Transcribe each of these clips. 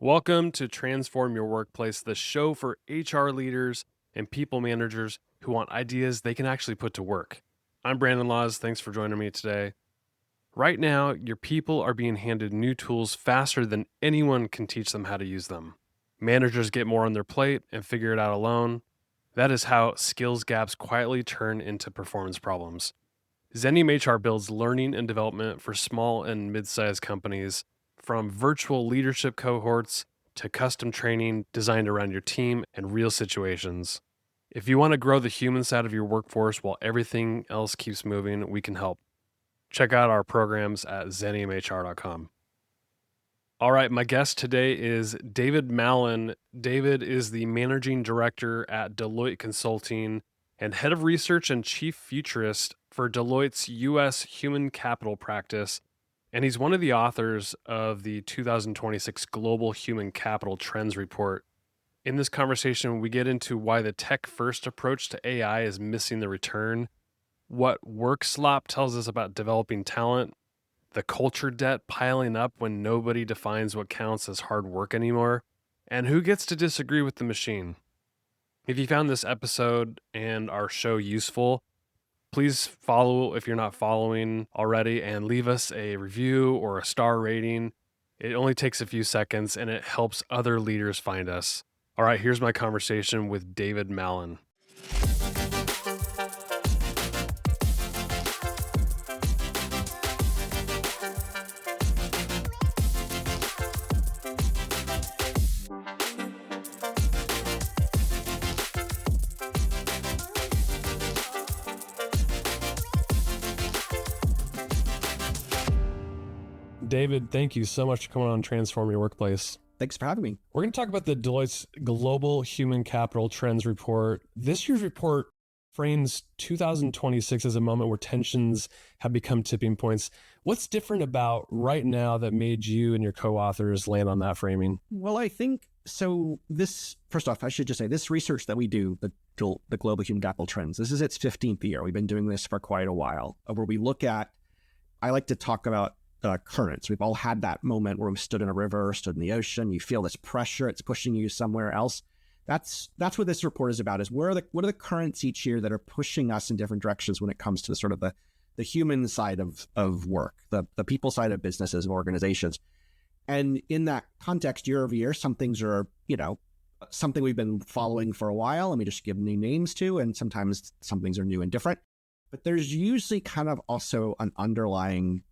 Welcome to Transform Your Workplace, the show for HR leaders and people managers who want ideas they can actually put to work. I'm Brandon Laws. Thanks for joining me today. Right now, your people are being handed new tools faster than anyone can teach them how to use them. Managers get more on their plate and figure it out alone. That is how skills gaps quietly turn into performance problems. Xenium HR builds learning and development for small and mid-sized companies, from virtual leadership cohorts to custom training designed around your team and real situations. If you want to grow the human side of your workforce while everything else keeps moving, we can help. Check out our programs at xeniumhr.com. All right, my guest today is David Mallon. David is the managing director at Deloitte Consulting and head of research and chief futurist for Deloitte's U.S. human capital practice. And he's one of the authors of the 2026 Global Human Capital Trends Report. In this conversation, we get into why the tech-first approach to AI is missing the return, what work slop tells us about developing talent, the culture debt piling up when nobody defines what counts as hard work anymore, and who gets to disagree with the machine. If you found this episode and our show useful, please follow if you're not following already and leave us a review or a star rating. It only takes a few seconds and it helps other leaders find us. All right, here's my conversation with David Mallon. David, thank you so much for coming on Transform Your Workplace. Thanks for having me. We're going to talk about the Deloitte's Global Human Capital Trends Report. This year's report frames 2026 as a moment where tensions have become tipping points. What's different about right now that made you and your co-authors land on that framing? Well, I think so. First off, I should just say this research that we do, the Global Human Capital Trends, this is its 15th year. We've been doing this for quite a while, where we look at, I like to talk about currents. We've all had that moment where we stood in a river, stood in the ocean. You feel this pressure; it's pushing you somewhere else. That's what this report is about. Is what are the currents each year that are pushing us in different directions when it comes to the human side of work, the people side of businesses and organizations. And in that context, year over year, some things are something we've been following for a while, and we just give new names to, and sometimes some things are new and different. But there's usually kind of also an underlying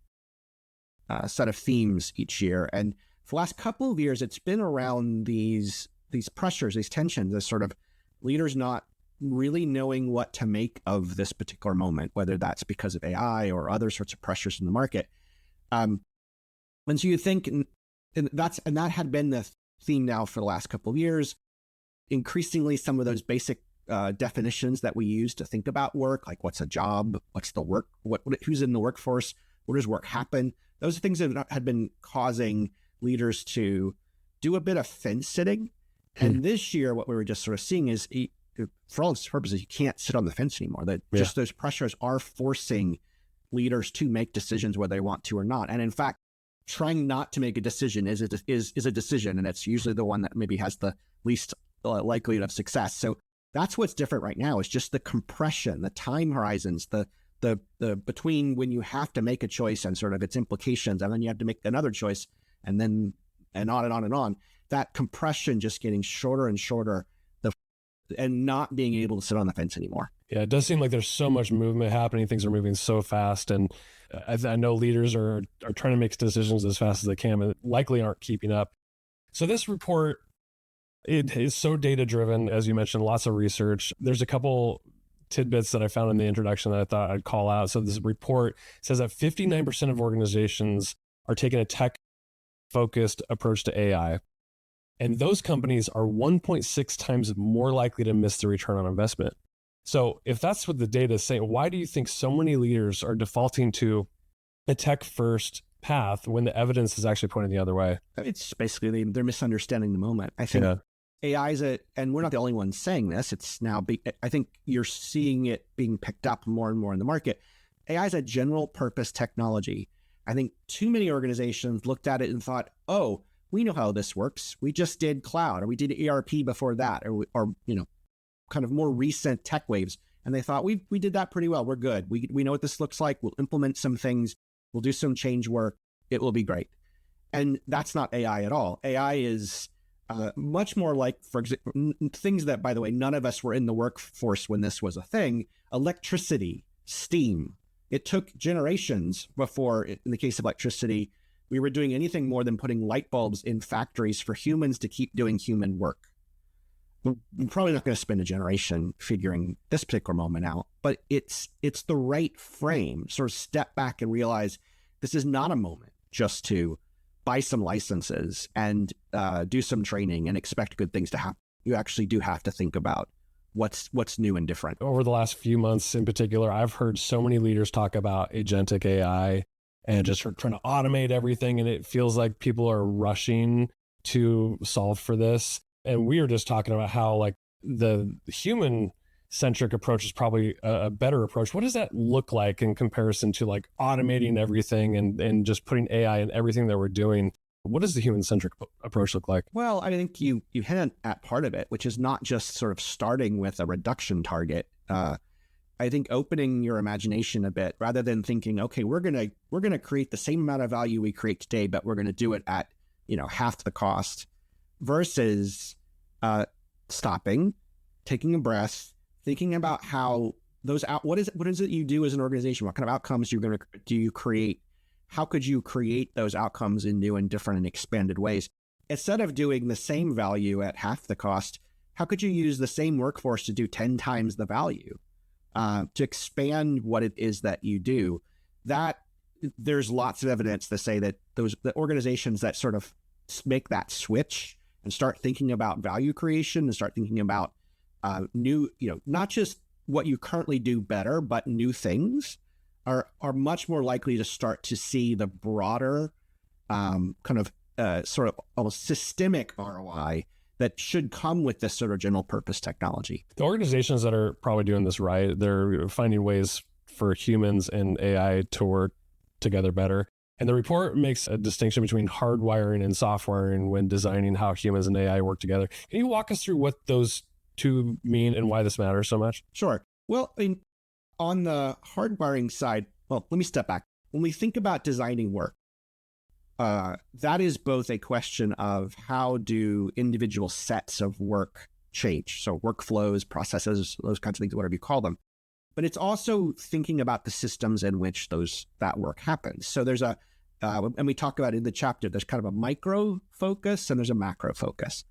set of themes each year. And for the last couple of years, it's been around these pressures, these tensions, this sort of leaders not really knowing what to make of this particular moment, whether that's because of AI or other sorts of pressures in the market. And so you think, and that had been the theme now for the last couple of years. Increasingly, some of those basic definitions that we use to think about work, like what's a job, what's the work, who's in the workforce, where does work happen? Those are things that had been causing leaders to do a bit of fence sitting. And this year, what we were just sort of seeing is, for all its purposes, you can't sit on the fence anymore. Just those pressures are forcing leaders to make decisions whether they want to or not. And in fact, trying not to make a decision is a decision, and it's usually the one that maybe has the least likelihood of success. So that's what's different right now. Is just the compression, the time horizons, the between when you have to make a choice and sort of its implications, and then you have to make another choice, and on and on and on. That compression just getting shorter and shorter, and not being able to sit on the fence anymore. Yeah, it does seem like there's so much movement happening. Things are moving so fast, and I know leaders are trying to make decisions as fast as they can, and likely aren't keeping up. So this report, it is so data driven, as you mentioned, lots of research. There's a couple tidbits that I found in the introduction that I thought I'd call out. So this report says that 59% of organizations are taking a tech-focused approach to AI. And those companies are 1.6 times more likely to miss the return on investment. So if that's what the data is saying, why do you think so many leaders are defaulting to a tech-first path when the evidence is actually pointing the other way? It's basically they're misunderstanding the moment. I think AI is and we're not the only ones saying this. It's now, I think you're seeing it being picked up more and more in the market. AI is a general purpose technology. I think too many organizations looked at it and thought, oh, we know how this works. We just did cloud, or we did ERP before that, or kind of more recent tech waves. And they thought, we did that pretty well. We're good. We know what this looks like. We'll implement some things. We'll do some change work. It will be great. And that's not AI at all. AI is much more like, for example, things that, by the way, none of us were in the workforce when this was a thing. Electricity, steam. It took generations before, in the case of electricity, we were doing anything more than putting light bulbs in factories for humans to keep doing human work. We're probably not going to spend a generation figuring this particular moment out, but it's the right frame. Sort of step back and realize this is not a moment just to buy some licenses and do some training and expect good things to happen. You actually do have to think about what's new and different. Over the last few months in particular, I've heard so many leaders talk about agentic AI and just trying to automate everything. And it feels like people are rushing to solve for this. And we were just talking about how like the human-centric approach is probably a better approach. What does that look like in comparison to like automating everything and just putting AI in everything that we're doing? What does the human-centric approach look like? Well, I think you hit at part of it, which is not just sort of starting with a reduction target. I think opening your imagination a bit rather than thinking, okay, we're gonna create the same amount of value we create today, but we're gonna do it at half the cost, versus stopping, taking a breath, thinking about how what is it you do as an organization? What kind of outcomes do you create? How could you create those outcomes in new and different and expanded ways? Instead of doing the same value at half the cost, how could you use the same workforce to do 10 times the value, to expand what it is that you do? That there's lots of evidence to say that the organizations that sort of make that switch and start thinking about value creation and start thinking about new, not just what you currently do better, but new things, are much more likely to start to see the broader sort of almost systemic ROI that should come with this sort of general purpose technology. The organizations that are probably doing this right, they're finding ways for humans and AI to work together better. And the report makes a distinction between hardwiring and softwiring when designing how humans and AI work together. Can you walk us through what those two mean and why this matters so much? Sure. Well, on the hardwiring side, well, let me step back. When we think about designing work, that is both a question of how do individual sets of work change. So workflows, processes, those kinds of things, whatever you call them. But it's also thinking about the systems in which that work happens. So there's and we talk about in the chapter, there's kind of a micro focus and there's a macro focus.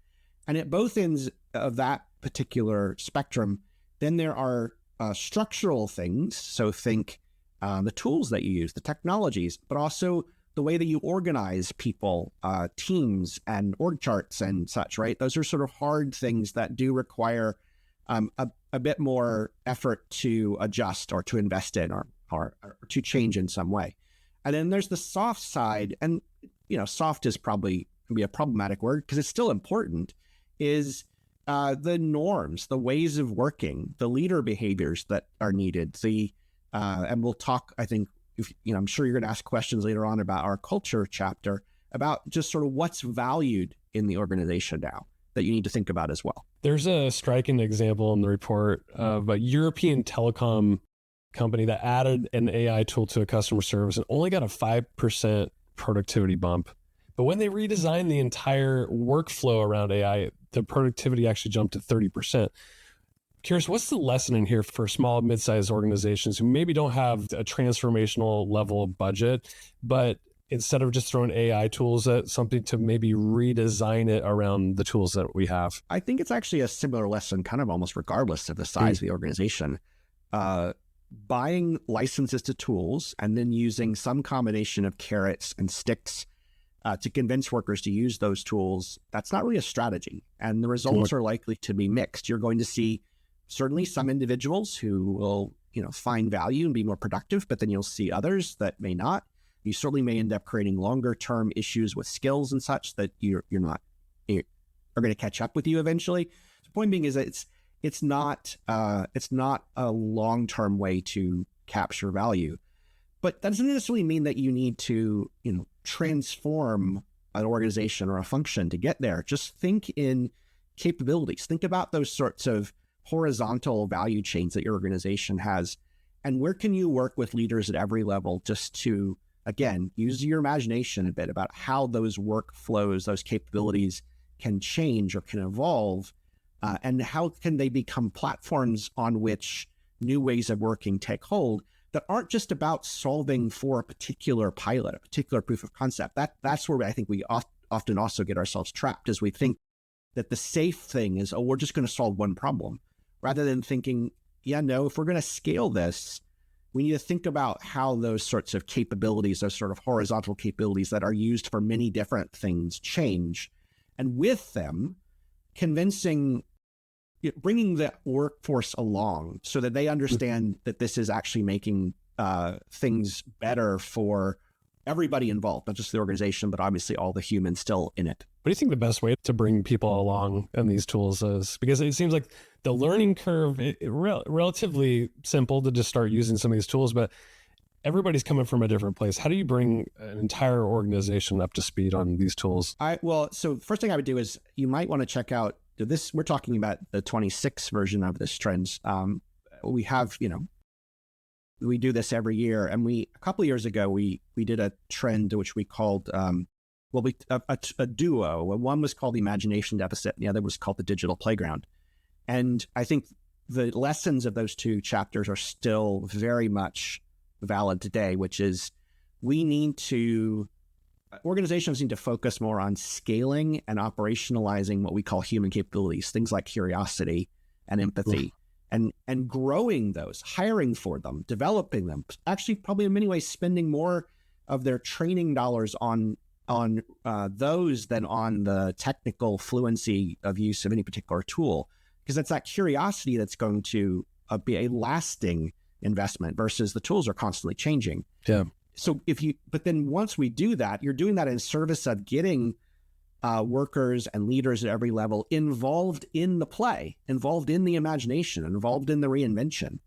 And at both ends of that particular spectrum, then there are structural things. So think the tools that you use, the technologies, but also the way that you organize people, teams and org charts and such, right? Those are sort of hard things that do require a bit more effort to adjust or to invest in or to change in some way. And then there's the soft side, and soft is probably can be a problematic word because it's still important, is the norms, the ways of working, the leader behaviors that are needed. And we'll talk, I think, I'm sure you're going to ask questions later on about our culture chapter about just sort of what's valued in the organization now that you need to think about as well. There's a striking example in the report of a European telecom company that added an AI tool to a customer service and only got a 5% productivity bump. But when they redesigned the entire workflow around AI, the productivity actually jumped to 30%. Curious, what's the lesson in here for small, mid-sized organizations who maybe don't have a transformational level of budget, but instead of just throwing AI tools at something, to maybe redesign it around the tools that we have? I think it's actually a similar lesson, kind of almost regardless of the size of the organization. Buying licenses to tools and then using some combination of carrots and sticks to convince workers to use those tools, that's not really a strategy. And the results are likely to be mixed. You're going to see certainly some individuals who will, find value and be more productive, but then you'll see others that may not. You certainly may end up creating longer term issues with skills and such that are going to catch up with you eventually. The point being is that it's not a long-term way to capture value, but that doesn't necessarily mean that you need to, transform an organization or a function to get there, just think in capabilities. Think about those sorts of horizontal value chains that your organization has. And where can you work with leaders at every level just to, again, use your imagination a bit about how those workflows, those capabilities can change or can evolve, and how can they become platforms on which new ways of working take hold that aren't just about solving for a particular pilot, a particular proof of concept. That's where I think we often also get ourselves trapped, as we think that the safe thing is, oh, we're just going to solve one problem, rather than thinking, yeah, no, if we're going to scale this, we need to think about how those sorts of capabilities, those sort of horizontal capabilities that are used for many different things change. And with them, bringing the workforce along so that they understand that this is actually making things better for everybody involved, not just the organization, but obviously all the humans still in it. What do you think the best way to bring people along in these tools is? Because it seems like the learning curve, relatively simple to just start using some of these tools, but everybody's coming from a different place. How do you bring an entire organization up to speed on these tools? So first thing I would do is you might want to check out this. We're talking about the 26 version of this trends. We have, we do this every year, and a couple of years ago, we did a trend which we called, a duo. One was called the imagination deficit, and the other was called the digital playground. And I think the lessons of those two chapters are still very much valid today, which is organizations need to focus more on scaling and operationalizing what we call human capabilities, things like curiosity and empathy, and growing those, hiring for them, developing them, actually probably in many ways spending more of their training dollars on those than on the technical fluency of use of any particular tool, because it's that curiosity that's going to be a lasting investment versus the tools are constantly changing. Yeah. So but then once we do that, you're doing that in service of getting workers and leaders at every level involved in the play, involved in the imagination, involved in the reinvention,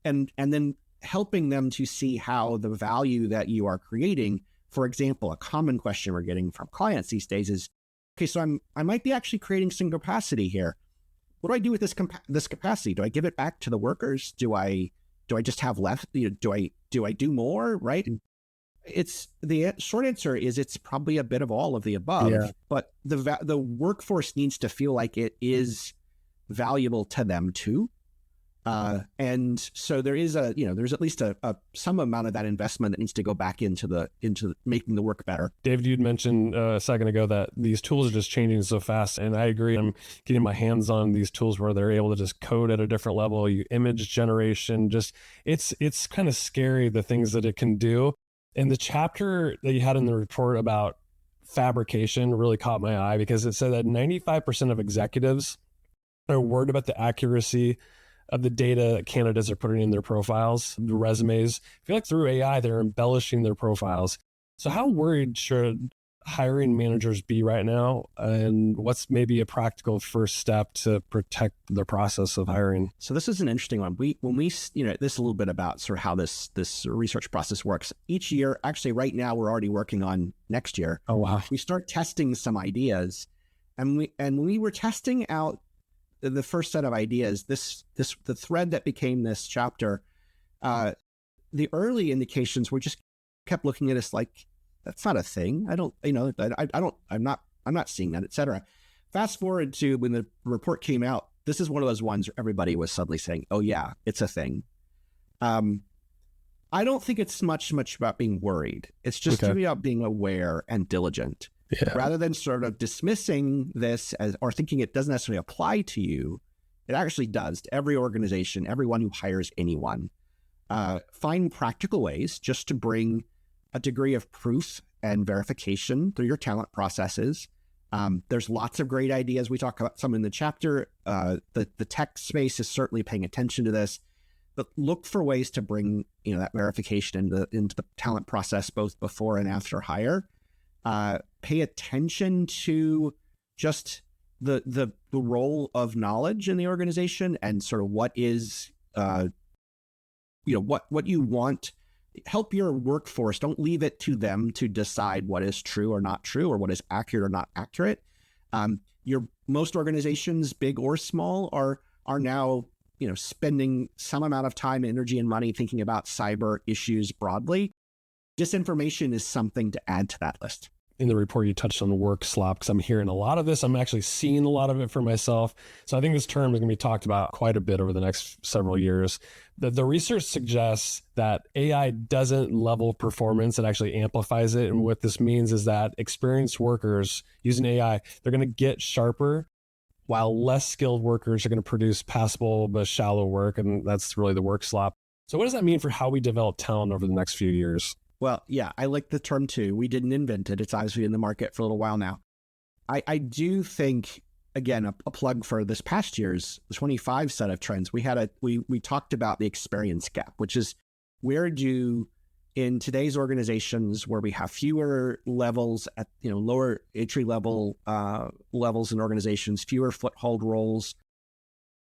and then helping them to see how the value that you are creating. For example, a common question we're getting from clients these days is, okay, so I might be actually creating some capacity here. What do I do with this capacity? Do I give it back to the workers? Do I just have left? Do I do more? Right? It's the short answer is it's probably a bit of all of the above. But the workforce needs to feel like it is valuable to them too. And so there is there's at least some amount of that investment that needs to go back into making the work better. David, you'd mentioned a second ago that these tools are just changing so fast. And I agree. I'm getting my hands on these tools where they're able to just code at a different level. Image generation, it's kind of scary, the things that it can do. And the chapter that you had in the report about fabrication really caught my eye, because it said that 95% of executives are worried about the accuracy of the data that candidates are putting in their profiles, the resumes. I feel like through AI, they're embellishing their profiles. So how worried should hiring managers be right now? And what's maybe a practical first step to protect the process of hiring? So this is an interesting one. This is a little bit about sort of how this research process works. Each year, actually right now, we're already working on next year. Oh, wow. We start testing some ideas, and we were testing out the first set of ideas, the thread that became this chapter, the early indications were just kept looking at us like, that's not a thing. I'm not seeing that, et cetera. Fast forward to when the report came out, this is one of those ones where everybody was suddenly saying, oh yeah, it's a thing. I don't think it's much about being worried. It's just about being aware and diligent. Yeah. Rather than sort of dismissing this or thinking it doesn't necessarily apply to you, it actually does to every organization, everyone who hires anyone. Find practical ways just to bring a degree of proof and verification through your talent processes. There's lots of great ideas. We talk about some in the chapter. The tech space is certainly paying attention to this, but look for ways to bring that verification into the talent process, both before and after hire. Pay attention to just the role of knowledge in the organization and sort of what is what you want help your workforce. Don't leave it to them to decide what is true or not true, or what is accurate or not accurate. Most organizations, big or small, are now spending some amount of time, energy, and money thinking about cyber issues broadly. Disinformation is something to add to that list. In the report, you touched on work slop, because I'm hearing a lot of this. I'm actually seeing a lot of it for myself. So I think this term is going to be talked about quite a bit over the next several years. The research suggests that AI doesn't level performance, it actually amplifies it. And what this means is that experienced workers using AI, they're going to get sharper, while less skilled workers are going to produce passable but shallow work. And that's really the work slop. So what does that mean for how we develop talent over the next few years? Well, yeah, I like the term too. We didn't invent it. It's obviously in the market for a little while now. I do think, again, a plug for this past year's 25 set of trends. We talked about the experience gap, which is in today's organizations where we have fewer levels at lower entry level levels in organizations, fewer foothold roles,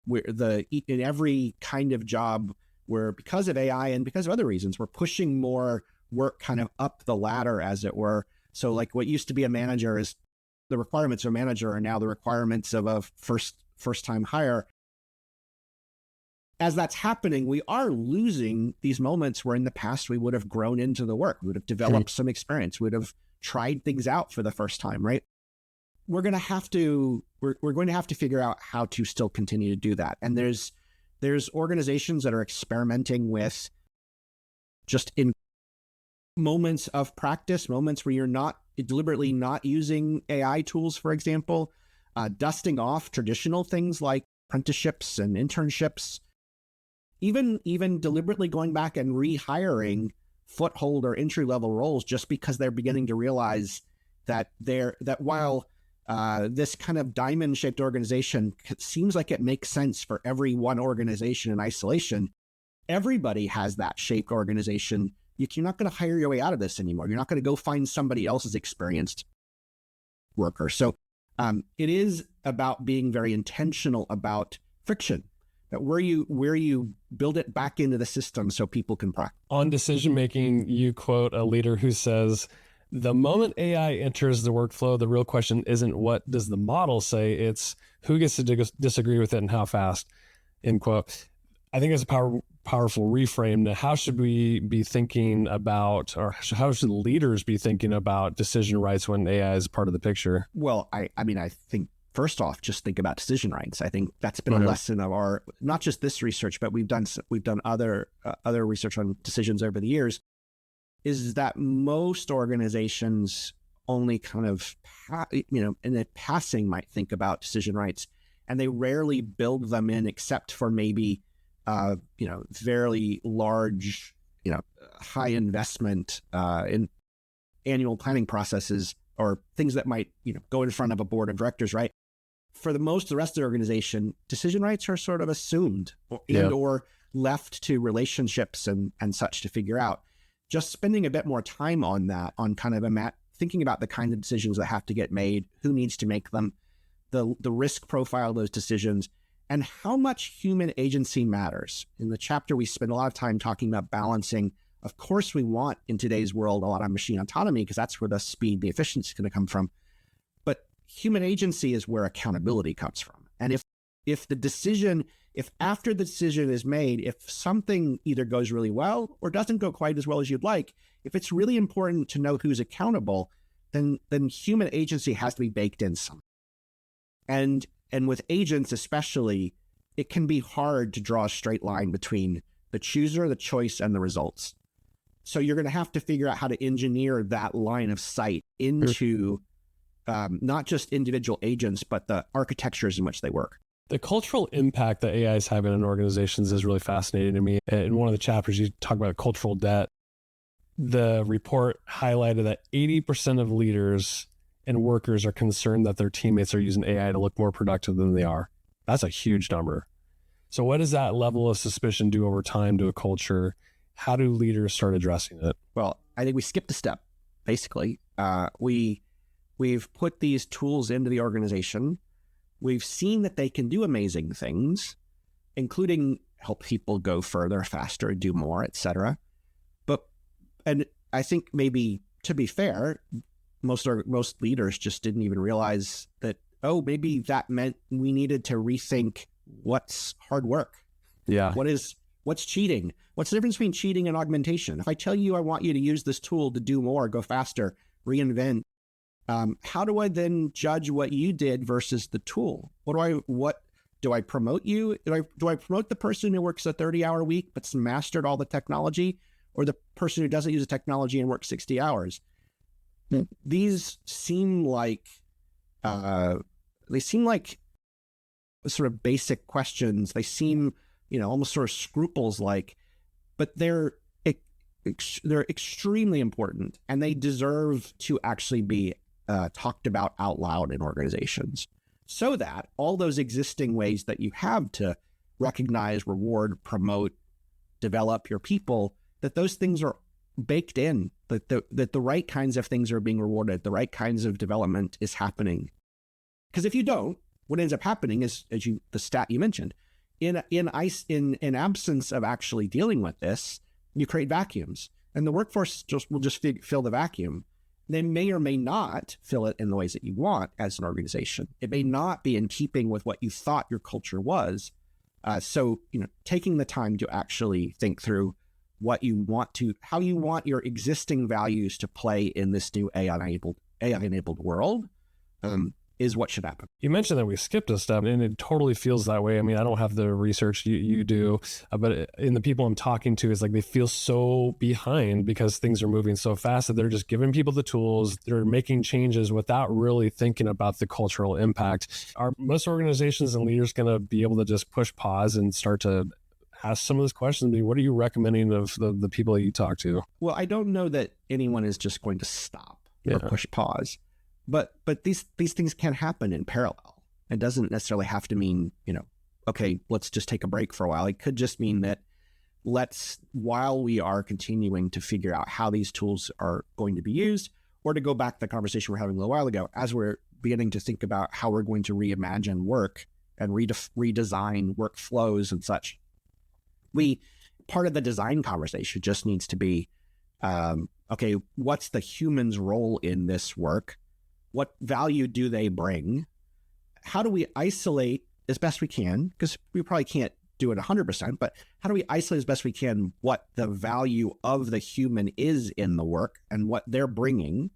where in every kind of job, where because of AI and because of other reasons, we're pushing more work kind of up the ladder, as it were. So like what used to be a manager, is the requirements of a manager are now the requirements of a first time hire. As that's happening, we are losing these moments where in the past we would have grown into the work, we would have developed some experience, we would have tried things out for the first time, right? We're going to have to figure out how to still continue to do that. And there's organizations that are experimenting with just in moments of practice, moments where you're not deliberately not using AI tools, for example, dusting off traditional things like apprenticeships and internships, even deliberately going back and rehiring foothold or entry level roles, just because they're beginning to realize that while this kind of diamond shaped organization seems like it makes sense for every one organization in isolation, everybody has that shaped organization. You're not going to hire your way out of this anymore. You're not going to go find somebody else's experienced worker. So it is about being very intentional about friction, that where you build it back into the system so people can practice. On decision making, you quote a leader who says, "The moment AI enters the workflow, the real question isn't what does the model say, it's who gets to disagree with it and how fast," end quote. I think it's a powerful reframe. How should we be thinking about, or how should leaders be thinking about decision rights when AI is part of the picture? Well, I think first off, just think about decision rights. I think that's been a lesson of our, not just this research, but we've done other research on decisions over the years, is that most organizations only kind of, in a passing might think about decision rights, and they rarely build them in except for maybe very large, high investment in annual planning processes, or things that might, go in front of a board of directors, right? For the rest of the organization, decision rights are sort of assumed or left to relationships and such to figure out. Just spending a bit more time on that, on kind of thinking about the kinds of decisions that have to get made, who needs to make them, the risk profile of those decisions, and how much human agency matters. In the chapter, we spend a lot of time talking about balancing. Of course, we want in today's world a lot of machine autonomy, because that's where the speed, the efficiency is going to come from. But human agency is where accountability comes from. And if after the decision is made, if something either goes really well or doesn't go quite as well as you'd like, if it's really important to know who's accountable, then human agency has to be baked in some. And with agents especially, it can be hard to draw a straight line between the chooser, the choice, and the results. So you're going to have to figure out how to engineer that line of sight into not just individual agents, but the architectures in which they work. The cultural impact that AI is having on organizations is really fascinating to me. In one of the chapters, you talk about cultural debt. The report highlighted that 80% of leaders and workers are concerned that their teammates are using AI to look more productive than they are. That's a huge number. So what does that level of suspicion do over time to a culture? How do leaders start addressing it? Well, I think we skipped a step, basically. We've put these tools into the organization. We've seen that they can do amazing things, including help people go further, faster, do more, etc. But And I think maybe, to be fair, most leaders just didn't even realize that, oh, maybe that meant we needed to rethink what's hard work. Yeah. What's cheating? What's the difference between cheating and augmentation? If I tell you I want you to use this tool to do more, go faster, reinvent, how do I then judge what you did versus the tool? What do I promote you? Do I promote the person who works a 30-hour week but's mastered all the technology, or the person who doesn't use the technology and works 60 hours? These seem like sort of basic questions. They seem, almost sort of scruples like, but they're extremely important, and they deserve to actually be talked about out loud in organizations, so that all those existing ways that you have to recognize, reward, promote, develop your people, that those things are baked in, that the right kinds of things are being rewarded, the right kinds of development is happening. Because if you don't, what ends up happening is, the stat you mentioned, in absence of actually dealing with this, you create vacuums, and the workforce will just fill the vacuum. They may or may not fill it in the ways that you want as an organization. It may not be in keeping with what you thought your culture was. So, taking the time to actually think through how you want your existing values to play in this new AI-enabled world, is what should happen. You mentioned that we skipped a step, and it totally feels that way. I mean, I don't have the research you do, but in the people I'm talking to, it's like they feel so behind because things are moving so fast that they're just giving people the tools. They're making changes without really thinking about the cultural impact. Are most organizations and leaders going to be able to just push pause and start to ask some of those questions? I mean, what are you recommending of the people that you talk to? Well, I don't know that anyone is just going to stop or push pause. But these things can happen in parallel. It doesn't necessarily have to mean, okay, let's just take a break for a while. It could just mean that while we are continuing to figure out how these tools are going to be used, or to go back to the conversation we were having a little while ago, as we're beginning to think about how we're going to reimagine work and redesign workflows and such, part of the design conversation just needs to be, okay, what's the human's role in this work? What value do they bring? How do we isolate as best we can? Because we probably can't do it 100%, but how do we isolate as best we can what the value of the human is in the work and what they're bringing,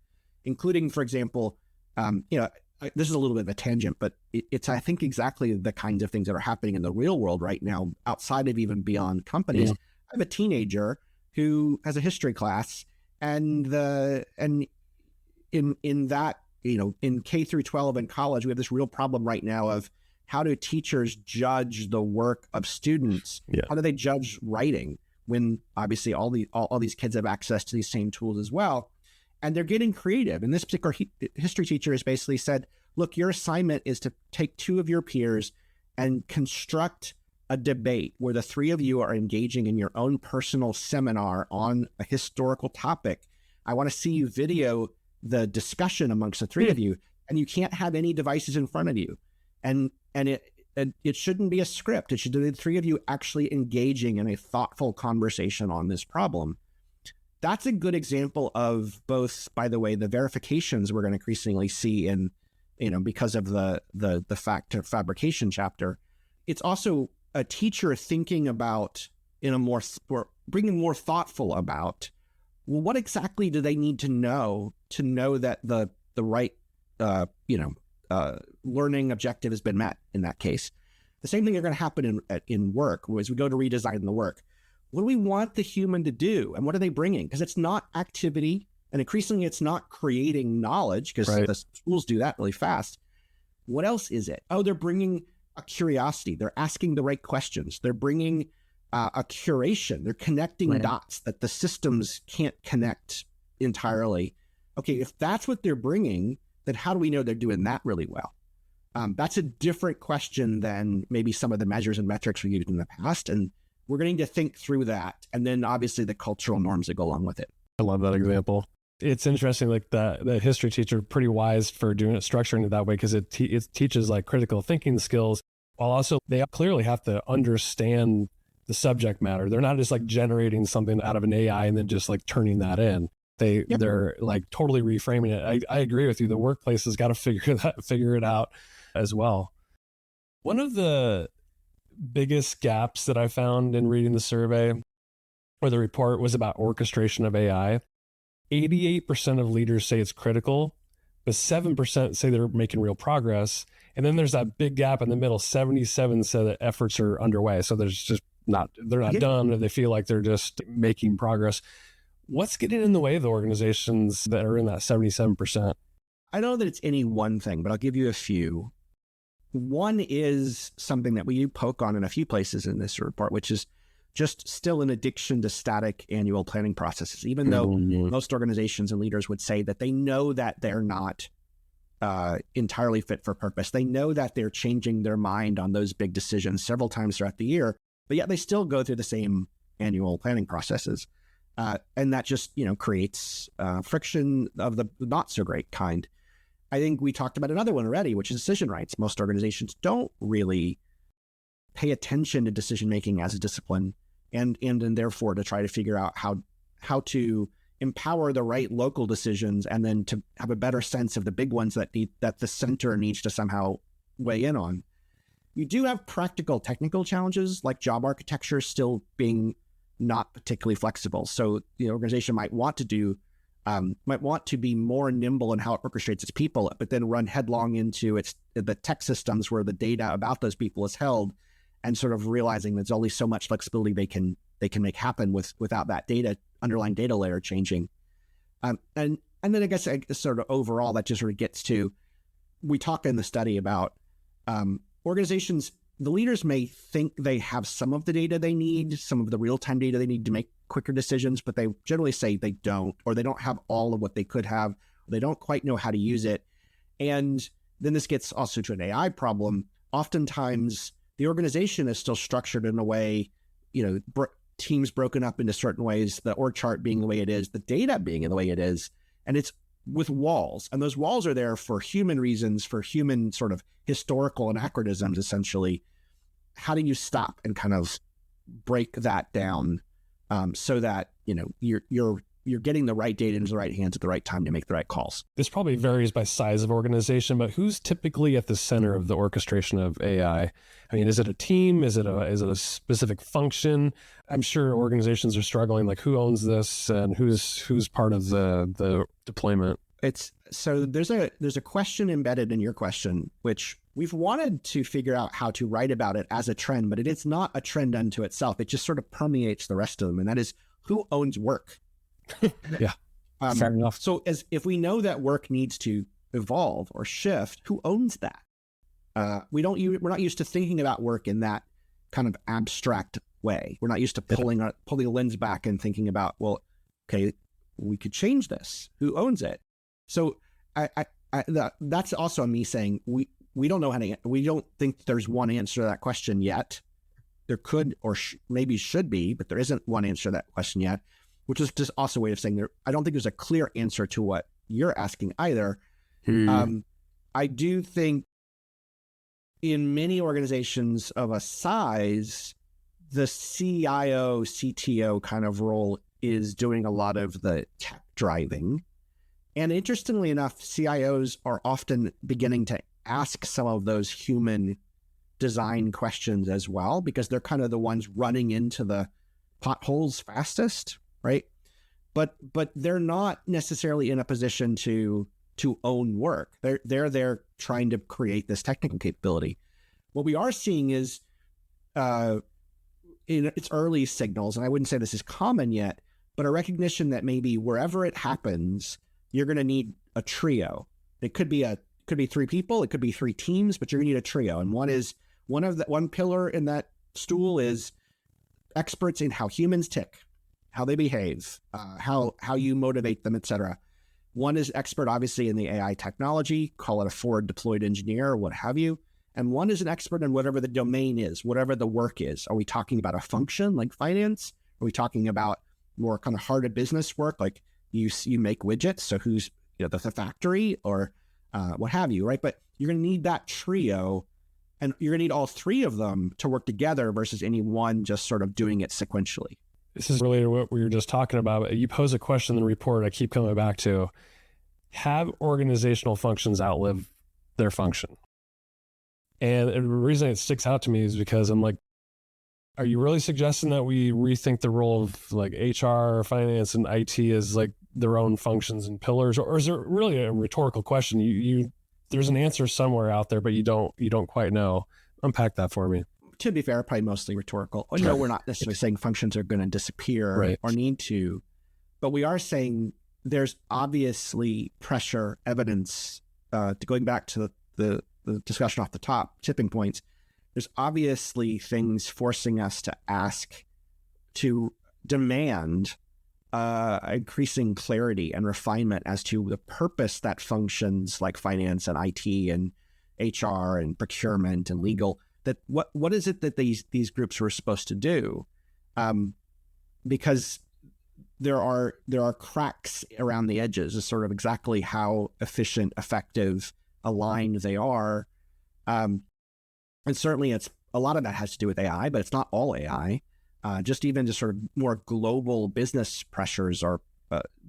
including, for example, this is a little bit of a tangent, but it's, I think, exactly the kinds of things that are happening in the real world right now, outside of even beyond companies. Yeah. I have a teenager who has a history class, and in that, in K through 12 in college, we have this real problem right now of how do teachers judge the work of students? Yeah. How do they judge writing when obviously all these kids have access to these same tools as well? And they're getting creative. And this particular history teacher has basically said, look, your assignment is to take two of your peers and construct a debate where the three of you are engaging in your own personal seminar on a historical topic. I want to see you video the discussion amongst the three of you, and you can't have any devices in front of you. And it shouldn't be a script. It should be the three of you actually engaging in a thoughtful conversation on this problem. That's a good example of both, by the way, the verifications we're going to increasingly see in, because of the fabrication chapter. It's also a teacher thinking about bringing more thoughtful about, well, what exactly do they need to know that the right, learning objective has been met in that case? The same thing is going to happen in work as we go to redesign the work. What do we want the human to do, and what are they bringing? Because it's not activity, and increasingly it's not creating knowledge, because the tools do that really fast. What else is it? Oh, they're bringing a curiosity. They're asking the right questions. They're bringing a curation. They're connecting dots that the systems can't connect entirely. Okay, if that's what they're bringing, then how do we know they're doing that really well? That's a different question than maybe some of the measures and metrics we used in the past. And we're going to think through that. And then obviously the cultural norms that go along with it. I love that example. It's interesting, like the history teacher, pretty wise for doing it, structuring it that way, because it teaches like critical thinking skills, while also they clearly have to understand the subject matter. They're not just like generating something out of an AI and then just like turning that in. They're like totally reframing it. I agree with you. The workplace has got to figure it out as well. One of the biggest gaps that I found in reading the survey or the report was about orchestration of AI. 88% of leaders say it's critical, but 7% say they're making real progress. And then there's that big gap in the middle. 77 say that efforts are underway. So they're not done, or they feel like they're just making progress. What's getting in the way of the organizations that are in that 77%? I don't know that it's any one thing, but I'll give you a few. One is something that we poke on in a few places in this report, which is just still an addiction to static annual planning processes, even though most organizations and leaders would say that they know that they're not entirely fit for purpose. They know that they're changing their mind on those big decisions several times throughout the year, but yet they still go through the same annual planning processes. And that just, creates friction of the not so great kind. I think we talked about another one already, which is decision rights. Most organizations don't really pay attention to decision-making as a discipline and therefore to try to figure out how to empower the right local decisions and then to have a better sense of the big ones that the center needs to somehow weigh in on. You do have practical technical challenges like job architecture still being not particularly flexible. So the organization might want to be more nimble in how it orchestrates its people, but then run headlong into the tech systems where the data about those people is held, and sort of realizing there's only so much flexibility they can make happen without that underlying data layer changing. And then I guess sort of overall that just sort of gets to, we talk in the study about organizations. The leaders may think they have some of the data they need, some of the real-time data they need to make quicker decisions, but they generally say they don't, or they don't have all of what they could have, or they don't quite know how to use it. And then this gets also to an AI problem. Oftentimes, the organization is still structured in a way, teams broken up into certain ways, the org chart being the way it is, the data being the way it is, and it's with walls. And those walls are there for human reasons, for human sort of historical anachronisms, essentially. How do you stop and kind of break that down so that, you're getting the right data into the right hands at the right time to make the right calls? This probably varies by size of organization, but who's typically at the center of the orchestration of AI? I mean, is it a team? Is it a specific function? I'm sure organizations are struggling, like who owns this and who's part of the deployment? So there's a question embedded in your question, which we've wanted to figure out how to write about it as a trend, but it is not a trend unto itself. It just sort of permeates the rest of them. And that is, who owns work? Yeah, fair enough. So if we know that work needs to evolve or shift, who owns that? We're not used to thinking about work in that kind of abstract way. We're not used to pulling the lens back and thinking about, well, okay, we could change this. Who owns it? So that's also me saying we don't know we don't think there's one answer to that question yet. There could or maybe should be, but there isn't one answer to that question yet, which is just also a way of saying I don't think there's a clear answer to what you're asking either. I do think in many organizations of a size, the CIO, CTO kind of role is doing a lot of the tech driving. And interestingly enough, CIOs are often beginning to ask some of those human design questions as well, because they're kind of the ones running into the potholes fastest, right? But they're not necessarily in a position to own work. They're there trying to create this technical capability. What we are seeing is in its early signals, and I wouldn't say this is common yet, but a recognition that maybe wherever it happens, you're going to need a trio. It could be 3 people, it could be 3 teams, but you're going to need a trio. And one pillar in that stool is experts in how humans tick, how they behave, how you motivate them, etc. One is expert, obviously, in the AI technology, call it a forward deployed engineer or what have you. And one is an expert in whatever the domain is, whatever the work is. Are we talking about a function like finance? Are we talking about more kind of hard business work, like you make widgets? So who's the factory or what have you, right? But you're going to need that trio And you're going to need all three of them to work together versus any one just sort of doing it sequentially. This is related to what we were just talking about. You pose a question in the report I keep coming back to. Have organizational functions outlive their function? And the reason it sticks out to me is because I'm like, are you really suggesting that we rethink the role of like HR, finance, and IT as like their own functions and pillars? Or is it really a rhetorical question? There's an answer somewhere out there, but you don't quite know. Unpack that for me. To be fair, probably mostly rhetorical. No, we're not necessarily saying functions are going to disappear or need to, but we are saying there's obviously pressure, evidence, going back to the discussion off the top, tipping points. There's obviously things forcing us to ask, to demand increasing clarity and refinement as to the purpose that functions like finance and IT and HR and procurement and legal, that what is it that these groups were supposed to do? Because there are cracks around the edges as sort of exactly how efficient, effective, aligned they are. And certainly a lot of that has to do with AI, but it's not all AI. Just sort of more global business pressures are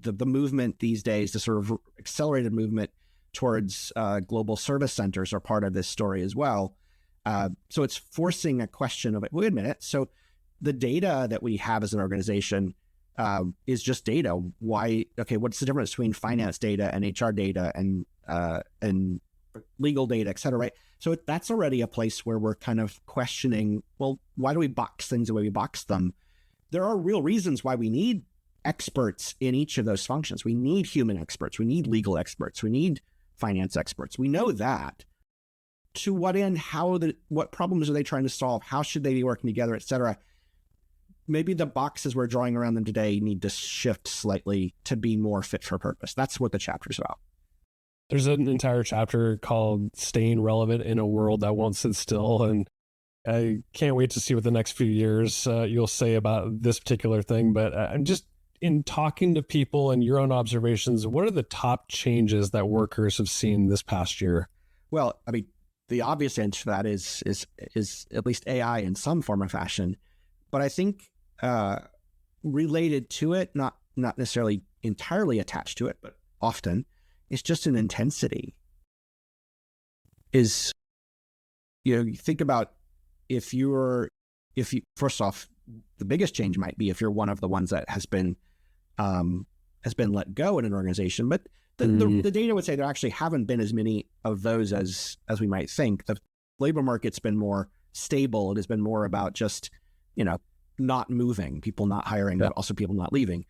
the movement these days, the sort of accelerated movement towards global service centers are part of this story as well. So it's forcing a question of, wait a minute, so the data that we have as an organization is just data. What's the difference between finance data and HR data and legal data, et cetera, right? So that's already a place where we're kind of questioning, well, why do we box things the way we box them? There are real reasons why we need experts in each of those functions. We need human experts. We need legal experts. We need finance experts. We know that. To what end? What problems are they trying to solve? How should they be working together, et cetera? Maybe the boxes we're drawing around them today need to shift slightly to be more fit for purpose. That's what the chapter's about. There's an entire chapter called Staying Relevant in a World That Won't Sit Still. And I can't wait to see what the next few years you'll say about this particular thing. But I'm just, in talking to people and your own observations, what are the top changes that workers have seen this past year? Well, I mean, the obvious answer to that is at least AI in some form or fashion. But I think related to it, not necessarily entirely attached to it, but often, it's just an intensity. You think about if you first off, the biggest change might be if you're one of the ones that has been let go in an organization, but the data would say there actually haven't been as many of those as we might think. The labor market's been more stable. It has been more about just, not moving, people not hiring, but also people not leaving.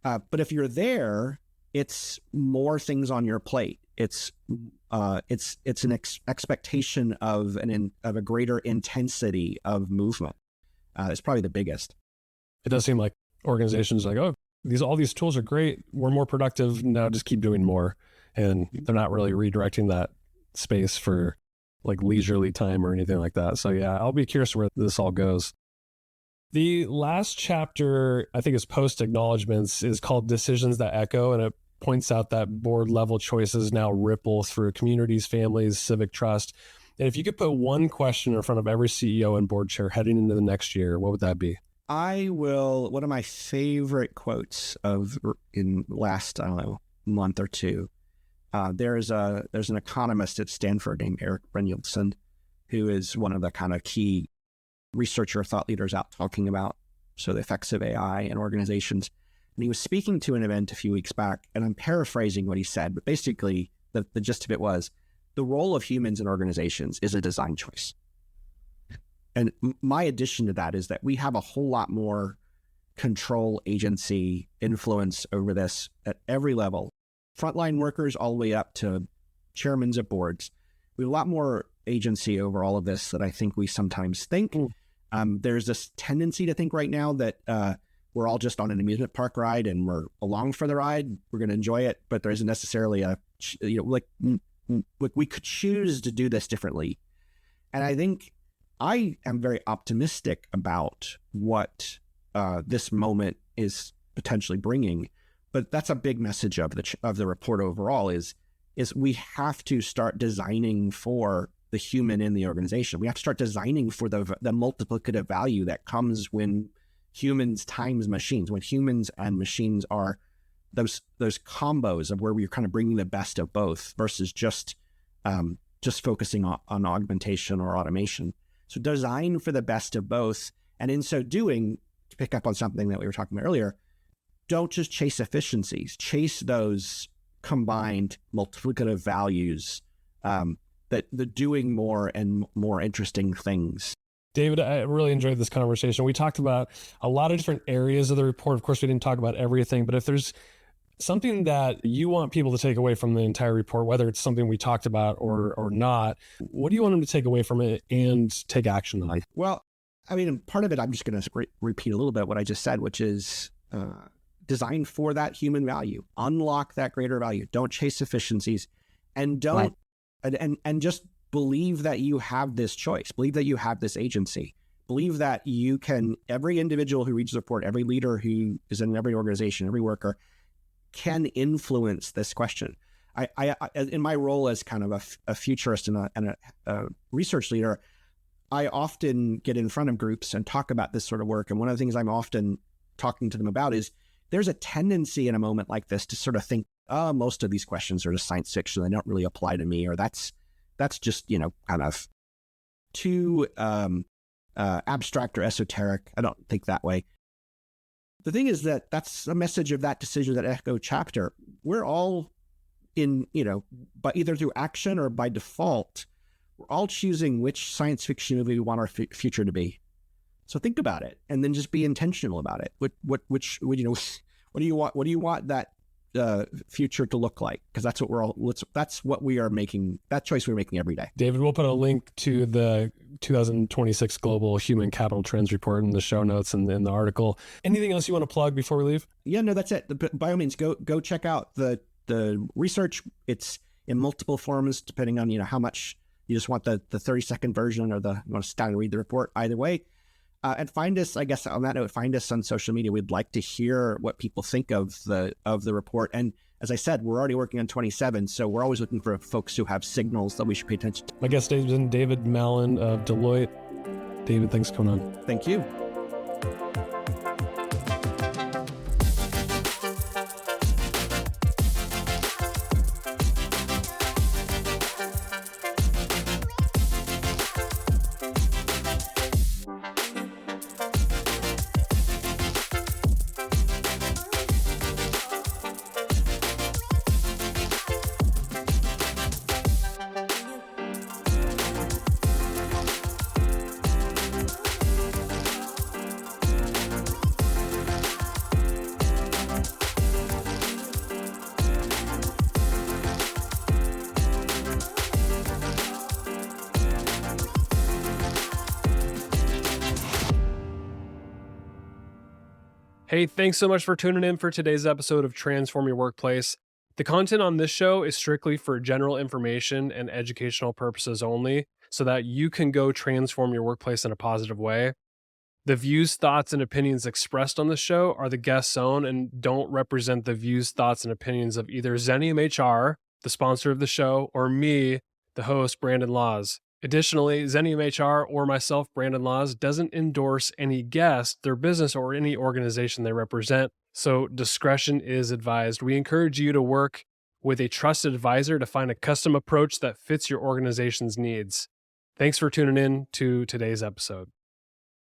But if you're there, it's more things on your plate. It's an expectation of a greater intensity of movement. It's probably the biggest. It does seem like organizations are like, oh, all these tools are great. We're more productive now. Just keep doing more, and they're not really redirecting that space for like leisurely time or anything like that. So yeah, I'll be curious where this all goes. The last chapter, I think, is post acknowledgements, is called Decisions That Echo, and it points out that board level choices now ripple through communities, families, civic trust. And if you could put one question in front of every CEO and board chair heading into the next year, what would that be? One of my favorite quotes in last, I don't know, month or two, there's an economist at Stanford named Eric Brynjolfsson, who is one of the kind of key researcher thought leaders out talking about the effects of AI in organizations. And he was speaking to an event a few weeks back, and I'm paraphrasing what he said, but basically the gist of it was, the role of humans in organizations is a design choice. And my addition to that is that we have a whole lot more control, agency, influence over this at every level. Frontline workers all the way up to chairmen of boards. We have a lot more agency over all of this that I think we sometimes think. There's this tendency to think right now that we're all just on an amusement park ride and we're along for the ride. We're going to enjoy it, but there isn't necessarily we could choose to do this differently. And I think I am very optimistic about what this moment is potentially bringing. But that's a big message of the report overall is we have to start designing for the human in the organization. We have to start designing for the multiplicative value that comes when humans times machines, when humans and machines are those combos of where we're kind of bringing the best of both versus just focusing on augmentation or automation. So design for the best of both. And in so doing, to pick up on something that we were talking about earlier, don't just chase efficiencies, chase those combined multiplicative values, that the doing more and more interesting things. David, I really enjoyed this conversation. We talked about a lot of different areas of the report. Of course, we didn't talk about everything, but if there's something that you want people to take away from the entire report, whether it's something we talked about or not, what do you want them to take away from it and take action on? Well, I mean, part of it, I'm just going to repeat a little bit what I just said, which is design for that human value, unlock that greater value. Don't chase efficiencies, and don't and just believe that you have this choice. Believe that you have this agency. Believe that you can. Every individual who reads the report, every leader who is in every organization, every worker can influence this question. I in my role as kind of a futurist and a research leader, I often get in front of groups and talk about this sort of work. And one of the things I'm often talking to them about is there's a tendency in a moment like this to sort of think, oh, most of these questions are just science fiction. They don't really apply to me, or that's just, kind of too abstract or esoteric. I don't think that way. The thing is that that's a message of that decision, that Echo chapter. We're all in, by either through action or by default, we're all choosing which science fiction movie we want our future to be. So think about it, and then just be intentional about it. What do you want that future to look like? Because that's what we are making. That choice we're making every day. David, we'll put a link to the 2026 Global Human Capital Trends Report in the show notes and in the article. Anything else you want to plug before we leave? Yeah, no, that's it. By all means, go check out the research. It's in multiple forms depending on how much you just want the 30-second version, or you want to sit down and read the report. Either way. And find us, I guess, on that note, find us on social media. We'd like to hear what people think of the report. And as I said, we're already working on 27, so we're always looking for folks who have signals that we should pay attention to. My guest has been David Mallon of Deloitte. David, thanks for coming on. Thank you. Hey, thanks so much for tuning in for today's episode of Transform Your Workplace. The content on this show is strictly for general information and educational purposes only, so that you can go transform your workplace in a positive way. The views, thoughts, and opinions expressed on the show are the guest's own and don't represent the views, thoughts, and opinions of either Xenium HR, the sponsor of the show, or me, the host, Brandon Laws. Additionally, Xenium HR or myself, Brandon Laws, doesn't endorse any guest, their business, or any organization they represent, so discretion is advised. We encourage you to work with a trusted advisor to find a custom approach that fits your organization's needs. Thanks for tuning in to today's episode.